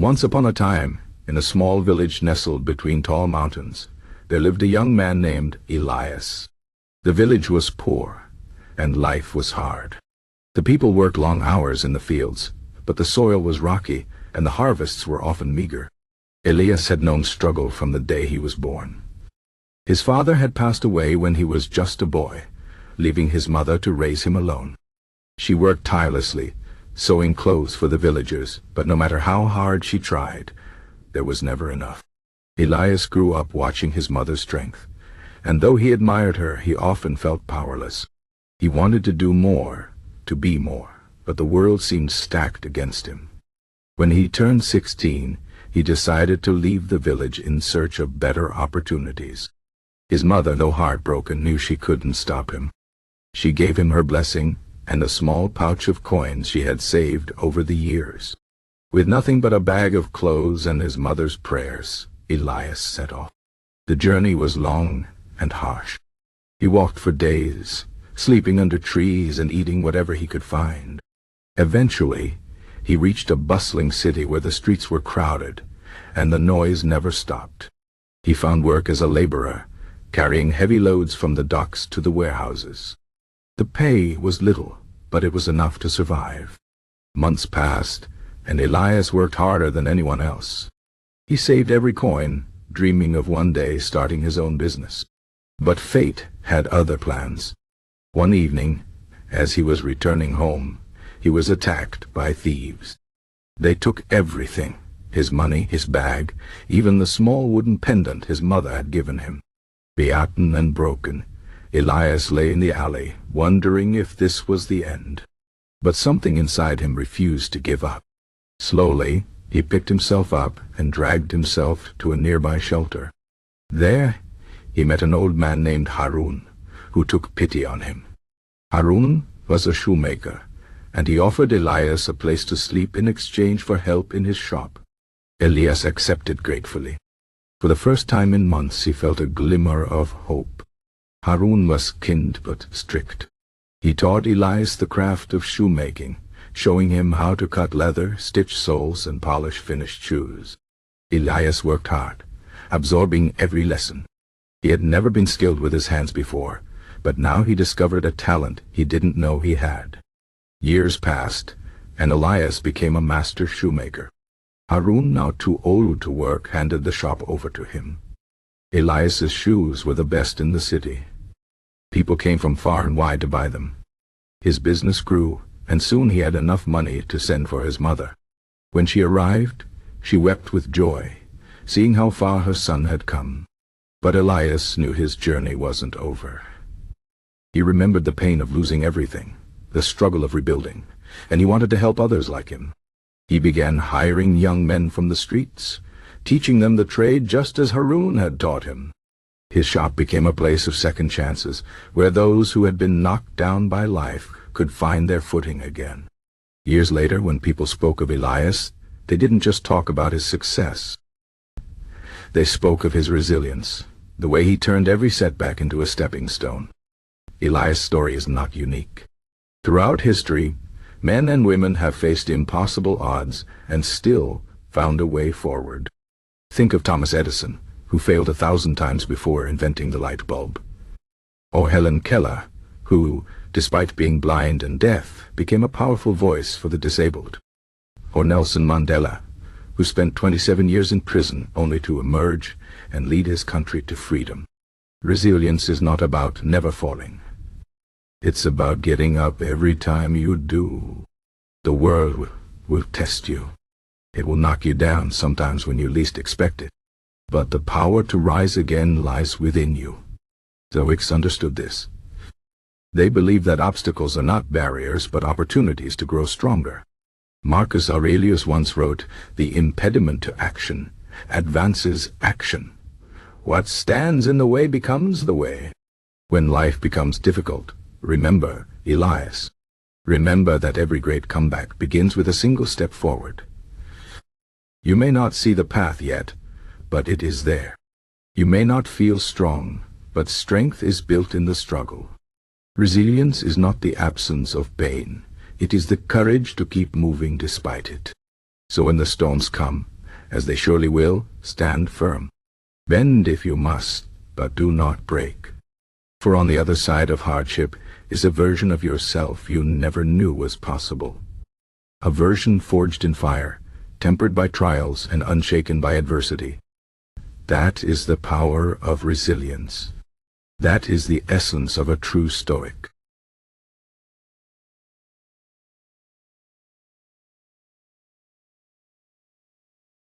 Once upon a time, in a small village nestled between tall mountains, there lived a young man named Elias. The village was poor, and life was hard. The people worked long hours in the fields, but the soil was rocky, and the harvests were often meager. Elias had known struggle from the day he was born. His father had passed away when he was just a boy, leaving his mother to raise him alone. She worked tirelessly, sewing clothes for the villagers, but no matter how hard she tried, there was never enough. Elias grew up watching his mother's strength, and though he admired her, he often felt powerless. He wanted to do more, to be more, but the world seemed stacked against him. When he turned 16, he decided to leave the village in search of better opportunities. His mother, though heartbroken, knew she couldn't stop him. She gave him her blessing and a small pouch of coins she had saved over the years. With nothing but a bag of clothes and his mother's prayers, Elias set off. The journey was long and harsh. He walked for days, sleeping under trees and eating whatever he could find. Eventually, he reached a bustling city where the streets were crowded, and the noise never stopped. He found work as a laborer, carrying heavy loads from the docks to the warehouses. The pay was little, but it was enough to survive. Months passed, and Elias worked harder than anyone else. He saved every coin, dreaming of one day starting his own business. But fate had other plans. One evening, as he was returning home, he was attacked by thieves. They took everything, his money, his bag, even the small wooden pendant his mother had given him. Beaten and broken, Elias lay in the alley, wondering if this was the end. But something inside him refused to give up. Slowly, he picked himself up and dragged himself to a nearby shelter. There, he met an old man named Harun, who took pity on him. Harun was a shoemaker, and he offered Elias a place to sleep in exchange for help in his shop. Elias accepted gratefully. For the first time in months, he felt a glimmer of hope. Harun was kind but strict. He taught Elias the craft of shoemaking, showing him how to cut leather, stitch soles, and polish finished shoes. Elias worked hard, absorbing every lesson. He had never been skilled with his hands before, but now he discovered a talent he didn't know he had. Years passed, and Elias became a master shoemaker. Harun, now too old to work, handed the shop over to him. Elias's shoes were the best in the city. People came from far and wide to buy them. His business grew, and soon he had enough money to send for his mother. When she arrived, she wept with joy, seeing how far her son had come. But Elias knew his journey wasn't over. He remembered the pain of losing everything, the struggle of rebuilding, and he wanted to help others like him. He began hiring young men from the streets, teaching them the trade just as Harun had taught him. His shop became a place of second chances, where those who had been knocked down by life could find their footing again. Years later, when people spoke of Elias, they didn't just talk about his success. They spoke of his resilience, the way he turned every setback into a stepping stone. Elias' story is not unique. Throughout history, men and women have faced impossible odds and still found a way forward. Think of Thomas Edison, who failed 1,000 times before inventing the light bulb. Or Helen Keller, who, despite being blind and deaf, became a powerful voice for the disabled. Or Nelson Mandela, who spent 27 years in prison only to emerge and lead his country to freedom. Resilience is not about never falling. It's about getting up every time you do. The world will test you. It will knock you down sometimes when you least expect it. But the power to rise again lies within you. Stoics understood this. They believed that obstacles are not barriers but opportunities to grow stronger. Marcus Aurelius once wrote, "The impediment to action advances action. What stands in the way becomes the way." When life becomes difficult, remember Elias. Remember that every great comeback begins with a single step forward. You may not see the path yet, but it is there. You may not feel strong, but strength is built in the struggle. Resilience is not the absence of pain. It is the courage to keep moving despite it. So when the storms come, as they surely will, stand firm. Bend if you must, but do not break. For on the other side of hardship is a version of yourself you never knew was possible. A version forged in fire, tempered by trials and unshaken by adversity. That is the power of resilience. That is the essence of a true Stoic.